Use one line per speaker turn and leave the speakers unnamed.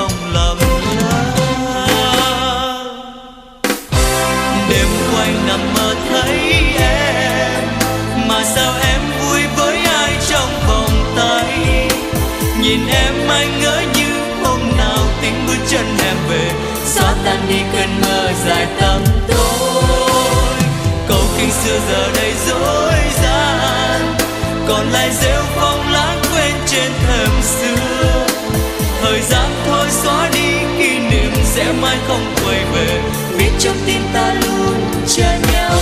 không lầm lỡ. Đêm quay nằm mơ thấy em, mà sao em vui với ai trong vòng tay. Nhìn em anh ngỡ như hôm nào tiếng bước chân em về, xóa tan đi cơn mơ dài tăm tối. Câu kinh xưa giờ đây dối gian, còn lại rêu phong lãng quên trên thềm xưa. Thời gian thôi xóa đi kỷ niệm sẽ mãi không quay về, viết trong tim ta luôn chờ nhau.